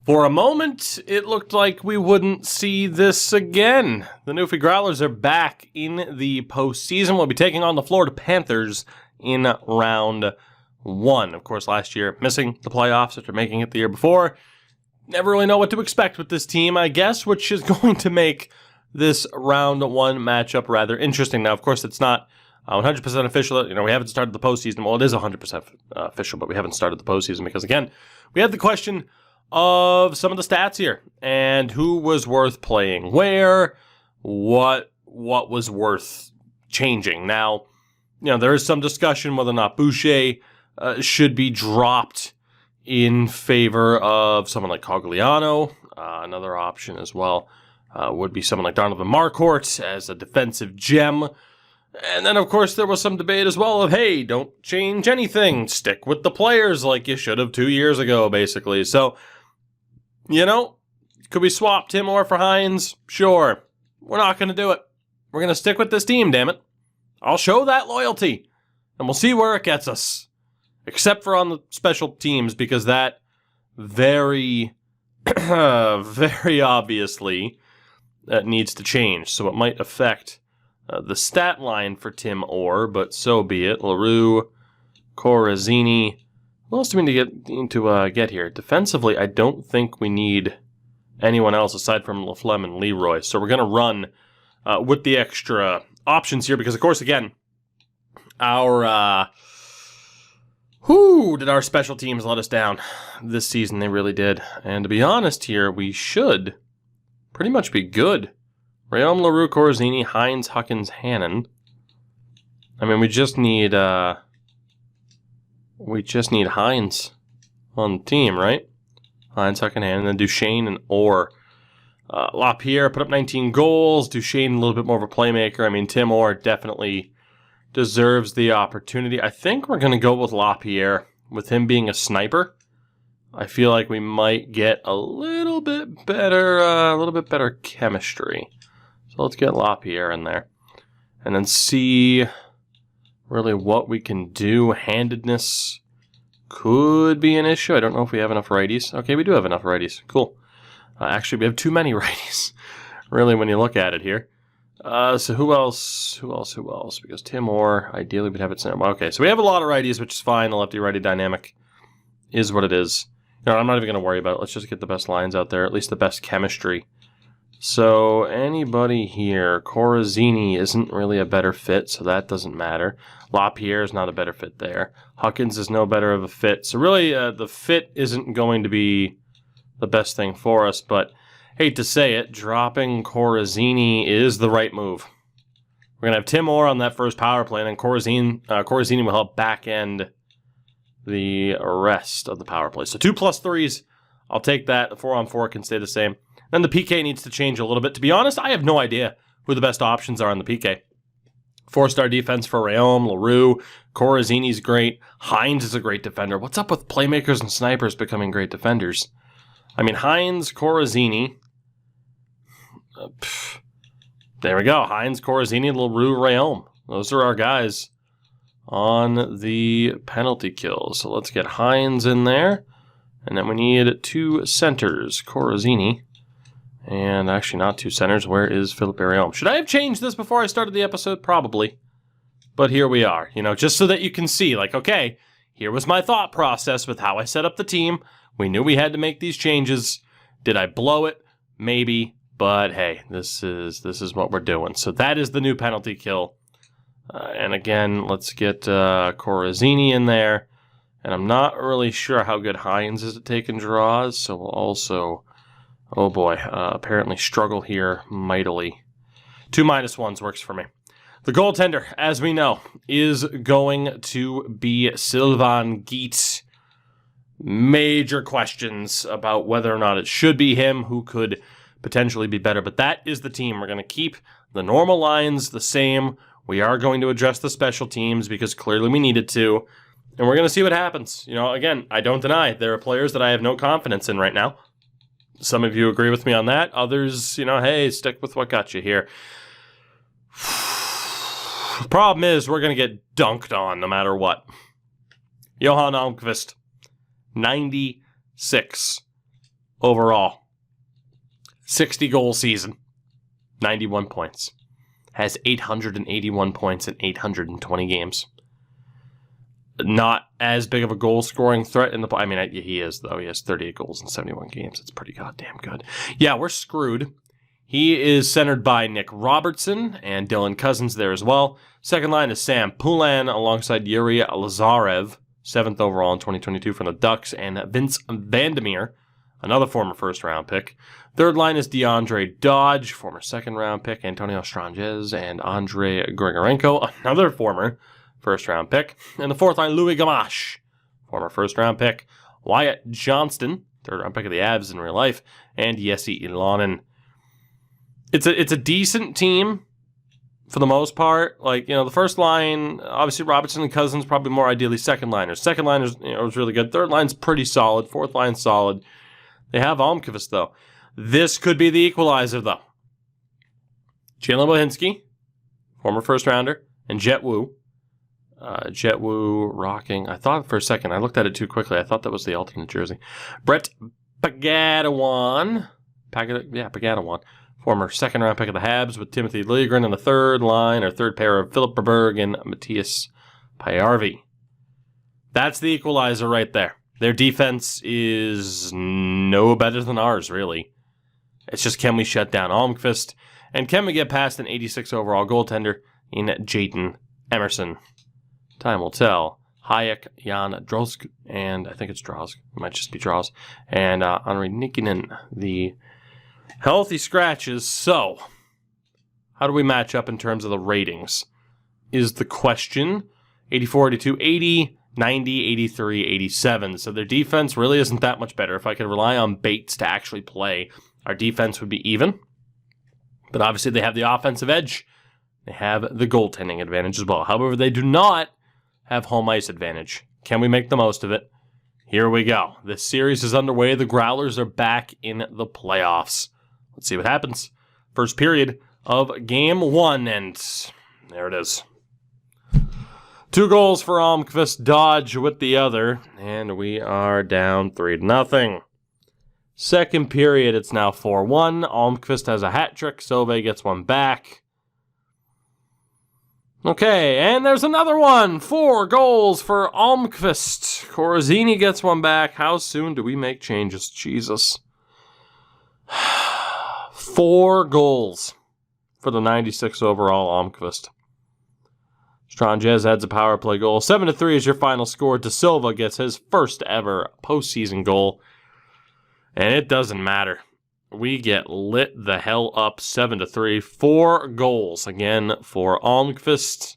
For a moment, it looked like we wouldn't see this again. The Newfie Growlers are back in the postseason. We'll be taking on the Florida Panthers in round 1. Of course, last year, missing the playoffs after making it the year before. Never really know what to expect with this team, I guess, which is going to make this round 1 matchup rather interesting. Now, of course, it's not 100% official. We haven't started the postseason. Well, it is 100% official, but we haven't started the postseason because, again, we had the question of some of the stats here and who was worth playing where, what was worth changing. Now, there is some discussion whether or not Boucher should be dropped in favor of someone like Cogliano. Another option as well would be someone like Donovan Marquardt as a defensive gem. And then, of course, there was some debate as well of, hey, don't change anything. Stick with the players like you should have 2 years ago, basically. So, could we swap Tim Orr for Hines? Sure. We're not going to do it. We're going to stick with this team, damn it. I'll show that loyalty, and we'll see where it gets us. Except for on the special teams, because that very, very obviously needs to change. So it might affect the stat line for Tim Orr, but so be it. LaRue, Corazzini. What else do we need to get here? Defensively, I don't think we need anyone else aside from Laflemme and Leroy. So we're going to run with the extra options here because, of course, again, did our special teams let us down this season? They really did. And to be honest here, we should pretty much be good. Rayom, LaRue, Corazzini, Hines, Huckins, Hannon. I mean, we just need Hines on the team, right? Hines, Huckins, Hannon, and then Duchesne and Orr. LaPierre put up 19 goals. Duchesne a little bit more of a playmaker. I mean, Tim Orr definitely deserves the opportunity. I think we're going to go with LaPierre, with him being a sniper. I feel like we might get a little bit better chemistry. So let's get LaPierre in there. And then see really what we can do. Handedness could be an issue. I don't know if we have enough righties. Okay, we do have enough righties. Cool. Actually, we have too many righties, really, when you look at it here. So who else? Because Tim Orr, ideally, we'd have it center. Okay, so we have a lot of righties, which is fine. The lefty-righty dynamic is what it is. I'm not even going to worry about it. Let's just get the best lines out there, at least the best chemistry. So anybody here, Corazzini isn't really a better fit, so that doesn't matter. LaPierre is not a better fit there. Huckins is no better of a fit. So really, the fit isn't going to be the best thing for us, but hate to say it, dropping Corazzini is the right move. We're going to have Tim Orr on that first power play, and then Corazzini will help back end the rest of the power play. So 2 plus 3s, I'll take that. The 4-on-4 can stay the same. Then the PK needs to change a little bit. To be honest, I have no idea who the best options are on the PK. 4-star defense for Rayom, LaRue, Corazzini's great. Hines is a great defender. What's up with playmakers and snipers becoming great defenders? I mean, Hines, Corazzini. There we go. Hines, Corazzini, LaRue, Rayom. Those are our guys on the penalty kill. So let's get Hines in there. And then we need 2 centers. Corazzini. And actually not 2 centers. Where is Philip Rayom? Should I have changed this before I started the episode? Probably. But here we are. Just so that you can see, like, okay, here was my thought process with how I set up the team. We knew we had to make these changes. Did I blow it? Maybe. But hey, this is what we're doing. So that is the new penalty kill. And again, let's get Corazzini in there. And I'm not really sure how good Hines is at taking draws. So we'll also, oh boy, apparently struggle here mightily. 2 -1s works for me. The goaltender, as we know, is going to be Sylvain Guite. Major questions about whether or not it should be him, who could potentially be better. But that is the team. We're going to keep the normal lines the same. We are going to adjust the special teams because clearly we needed to. And we're going to see what happens. Again, I don't deny there are players that I have no confidence in right now. Some of you agree with me on that. Others, hey, stick with what got you here. The problem is we're going to get dunked on no matter what. Johan Almqvist, 96. overall. 60-goal season. 91 points. Has 881 points in 820 games. Not as big of a goal-scoring threat in the... I mean, he is, though. He has 38 goals in 71 games. It's pretty goddamn good. Yeah, we're screwed. He is centered by Nick Robertson and Dylan Cousins there as well. Second line is Sam Poulin alongside Yuri Lazarev, 7th overall in 2022 from the Ducks, and Vince Vandermeer, another former first-round pick. Third line is DeAndre Dodge, former second-round pick, Antonio Stranges, and Andrei Grigorenko, another former first-round pick. And the fourth line, Louis Gamache, former first-round pick. Wyatt Johnston, third-round pick of the Avs in real life, and Jesse Ilonen. It's a decent team for the most part. Like, you know, the first line, obviously Robertson and Cousins, probably more ideally second liners. Second liners, you know, was really good. Third line's pretty solid. Fourth line's solid. They have Almqvist, though. This could be the equalizer, though. Jalen Bohinski, former first rounder, and Jet Wu. Jet Wu rocking. I thought for a second, I looked at it too quickly. I thought that was the alternate jersey. Brett Pagadawan. Pagadawan. Former second-round pick of the Habs with Timothy Liljegren in the third line, or third pair of Philip Berberg and Matthias Pajärvi. That's the equalizer right there. Their defense is no better than ours, really. It's just, can we shut down Almqvist? And can we get past an 86 overall goaltender in Jaden Emerson? Time will tell. Hayek, Jan Drosk, and I think it's Drosk. It might just be Drosk. And Henri Nikinen, the healthy scratches. So, how do we match up in terms of the ratings? Is the question. 84, 82, 80, 90, 83, 87. So their defense really isn't that much better. If I could rely on Bates to actually play, our defense would be even. But obviously they have the offensive edge. They have the goaltending advantage as well. However, they do not have home ice advantage. Can we make the most of it? Here we go. This series is underway. The Growlers are back in the playoffs. Let's see what happens. First period of Game 1, and there it is. 2 goals for Almqvist, Dodge with the other, and we are down 3-0. Second period, it's now 4-1. Almqvist has a hat trick. Sauve gets one back. Okay, and there's another one. 4 goals for Almqvist. Corazzini gets one back. How soon do we make changes? Jesus. 4 goals for the 96 overall Almqvist. Stranges adds a power play goal. 7-3 is your final score. De Silva gets his first ever postseason goal. And it doesn't matter. We get lit the hell up 7-3. 4 goals again for Almqvist.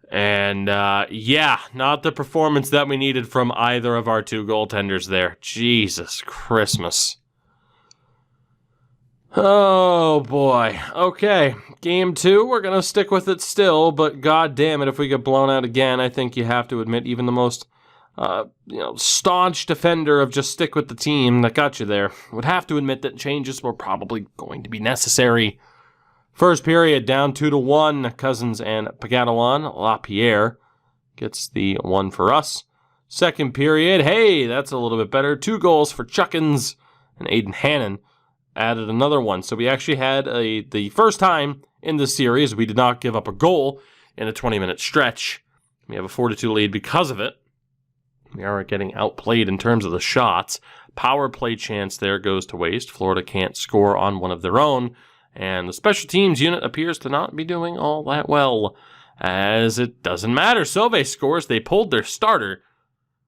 And yeah, not the performance that we needed from either of our 2 goaltenders there. Jesus Christmas. Oh, boy. Okay, Game 2, we're going to stick with it still, but god damn it, if we get blown out again, I think you have to admit even the most, staunch defender of just stick with the team that got you there would have to admit that changes were probably going to be necessary. First period, down 2-1, Cousins and Pagadawan. LaPierre gets the 1 for us. Second period, hey, that's a little bit better. 2 goals for Chuckins, and Aiden Hannon added another one. So we actually had the first time in this series we did not give up a goal in a 20-minute stretch. We have a 4-2 lead because of it. We are getting outplayed in terms of the shots. Power play chance there goes to waste. Florida can't score on one of their own. And the special teams unit appears to not be doing all that well. As it doesn't matter. Sauve scores. They pulled their starter.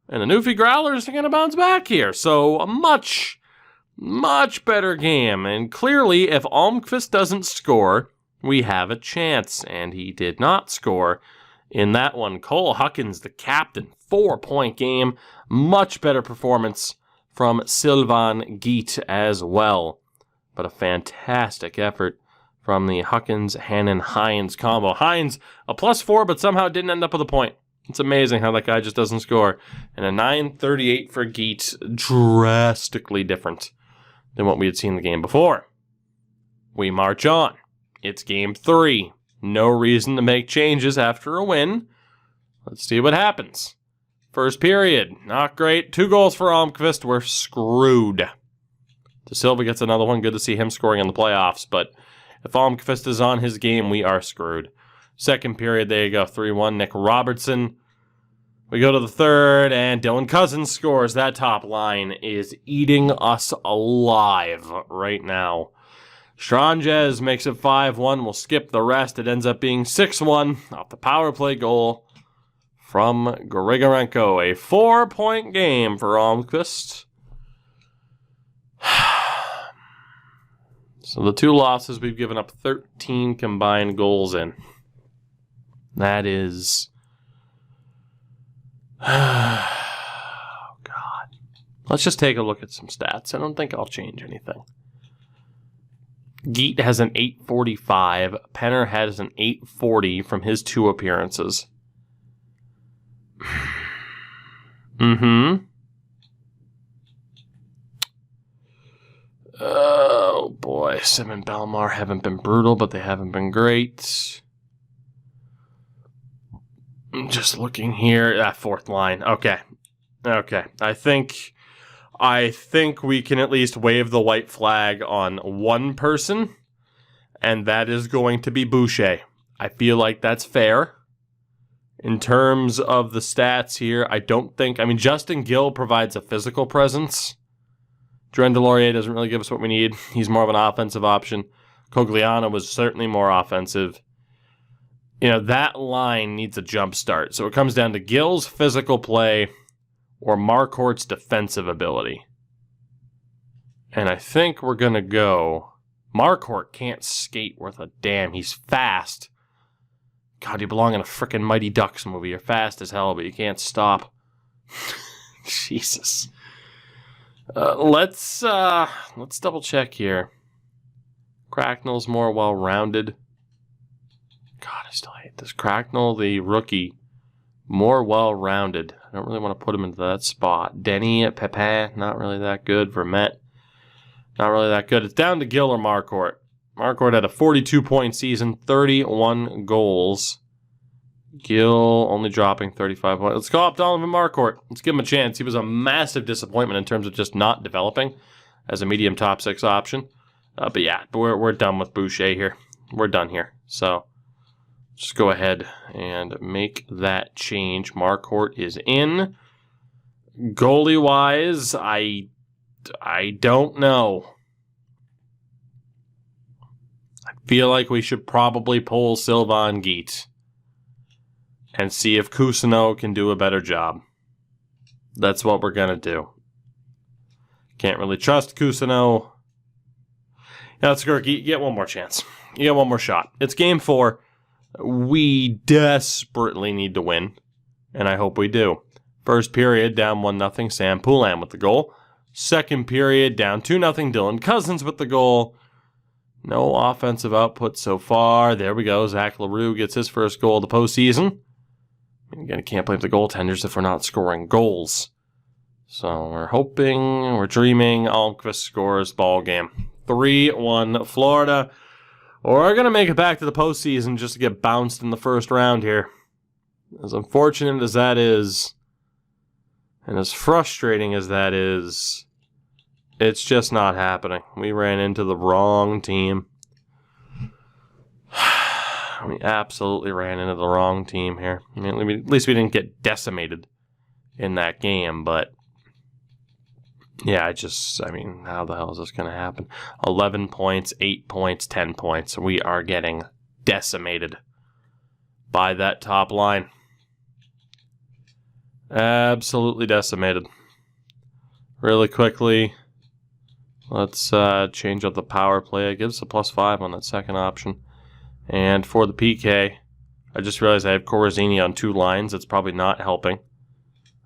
And the Newfie Growlers are going to bounce back here. So a much better game. And clearly, if Almqvist doesn't score, we have a chance. And he did not score in that one. Cole Huckins, the captain, 4-point game. Much better performance from Sylvain Guite as well. But a fantastic effort from the Huckins-Hannon-Hines combo. Hines, a +4, but somehow didn't end up with a point. It's amazing how that guy just doesn't score. And a 938 for Guite, drastically different than what we had seen the game before. We march on. It's Game 3. No reason to make changes after a win. Let's see what happens. First period, not great. 2 goals for Almqvist. We're screwed. De Silva gets another one. Good to see him scoring in the playoffs. But if Almqvist is on his game, we are screwed. Second period, there you go, 3-1. Nick Robertson. We go to the third, and Dylan Cousins scores. That top line is eating us alive right now. Stranges makes it 5-1. We'll skip the rest. It ends up being 6-1 off the power play goal from Grigorenko. A 4-point game for Almqvist. So the two losses, we've given up 13 combined goals in. That is... oh, God. Let's just take a look at some stats. I don't think I'll change anything. Geet has an 845. Penner has an 840 from his 2 appearances. Oh, boy. Sim and Belmar haven't been brutal, but they haven't been great. I'm just looking here. That fourth line. Okay. I think we can at least wave the white flag on one person, and that is going to be Boucher. I feel like that's fair. In terms of the stats here, Justin Gill provides a physical presence. Dren Delorier doesn't really give us what we need. He's more of an offensive option. Cogliano was certainly more offensive. That line needs a jump start. So it comes down to Gill's physical play or Marquardt's defensive ability. And I think we're going to go... Marquardt can't skate worth a damn. He's fast. God, you belong in a frickin' Mighty Ducks movie. You're fast as hell, but you can't stop. Jesus. Let's double check here. Cracknell's more well-rounded. God, I still hate this. Cracknell, the rookie, more well-rounded. I don't really want to put him into that spot. Denny, Pepin, not really that good. Vermette, not really that good. It's down to Gill or Marquardt. Marquardt had a 42-point season, 31 goals. Gill only dropping 35 points. Let's call up Donovan Marquardt. Let's give him a chance. He was a massive disappointment in terms of just not developing as a medium top 6 option. But we're done with Boucher here. We're done here. So just go ahead and make that change. Marquardt is in. Goalie-wise, I don't know. I feel like we should probably pull Silva and Geet and see if Cousineau can do a better job. That's what we're going to do. Can't really trust Cousineau. Let's go. You get one more chance. You get one more shot. It's game 4. We desperately need to win, and I hope we do. First period, down 1-0, Sam Poulin with the goal. Second period, down 2-0, Dylan Cousins with the goal. No offensive output so far. There we go. Zach LaRue gets his first goal of the postseason. Again, I can't blame the goaltenders if we're not scoring goals. So we're hoping, we're dreaming, Almqvist scores ball game. 3-1 Florida. We're going to make it back to the postseason just to get bounced in the first round here. As unfortunate as that is, and as frustrating as that is, it's just not happening. We ran into the wrong team. We absolutely ran into the wrong team here. I mean, at least we didn't get decimated in that game, but yeah, how the hell is this going to happen? 11 points, 8 points, 10 points. We are getting decimated by that top line. Absolutely decimated. Really quickly, let's change up the power play. It gives us a +5 on that second option. And for the PK, I just realized I have Corazzini on 2 lines. It's probably not helping.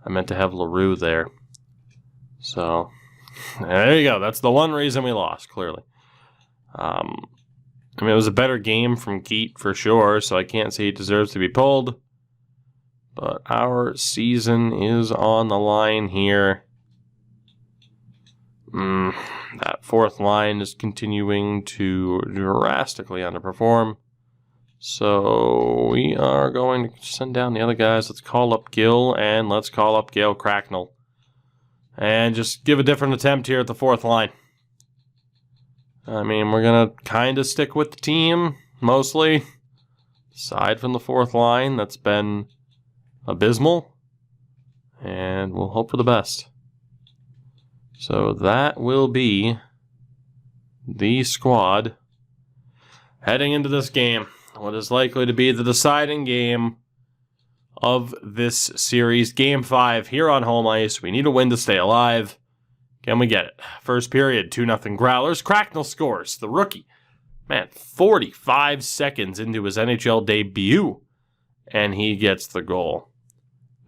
I meant to have LaRue there. So, there you go. That's the one reason we lost, clearly. It was a better game from Geet for sure, so I can't say he deserves to be pulled. But our season is on the line here. That fourth line is continuing to drastically underperform. So we are going to send down the other guys. Let's call up Gill and let's call up Gail Cracknell. And just give a different attempt here at the fourth line. I mean, we're going to kind of stick with the team, mostly. Aside from the fourth line, that's been abysmal. And we'll hope for the best. So that will be the squad heading into this game. What is likely to be the deciding game of this series. Game 5 here on home ice. We need a win to stay alive. Can we get it? First period, 2-0 Growlers. Cracknell scores. The rookie. Man, 45 seconds into his NHL debut. And he gets the goal.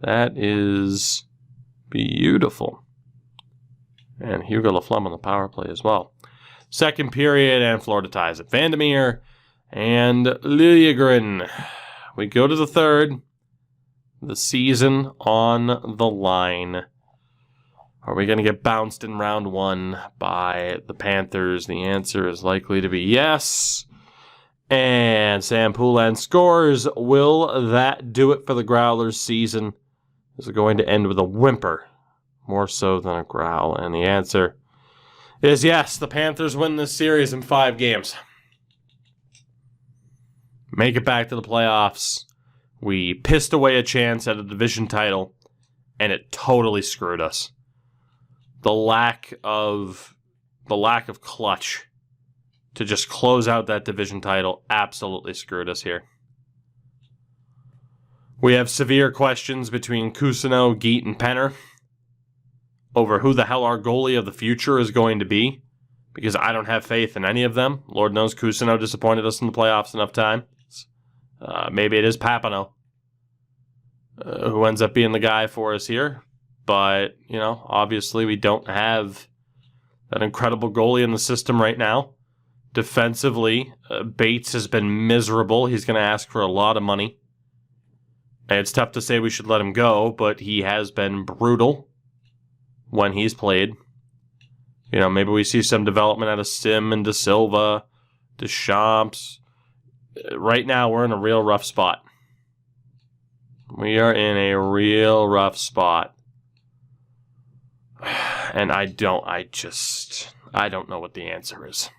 That is beautiful. And Hugo Laflamme on the power play as well. Second period, and Florida ties it. Vandermeer and Liljegren. We go to the third. The season on the line. Are we going to get bounced in round 1 by the Panthers? The answer is likely to be yes. And Sam Poulin scores. Will that do it for the Growlers season? Is it going to end with a whimper? More so than a growl. And the answer is yes. The Panthers win this series in 5 games. Make it back to the playoffs. We pissed away a chance at a division title, and it totally screwed us. The lack of clutch to just close out that division title absolutely screwed us here. We have severe questions between Cousineau, Geet, and Penner over who the hell our goalie of the future is going to be, because I don't have faith in any of them. Lord knows Cousineau disappointed us in the playoffs enough times. Maybe it is Papineau who ends up being the guy for us here. But, obviously we don't have that incredible goalie in the system right now. Defensively, Bates has been miserable. He's going to ask for a lot of money. And it's tough to say we should let him go, but he has been brutal when he's played. Maybe we see some development out of Sim and De Silva, Deschamps. Right now, we're in a real rough spot. We are in a real rough spot. And I don't know what the answer is.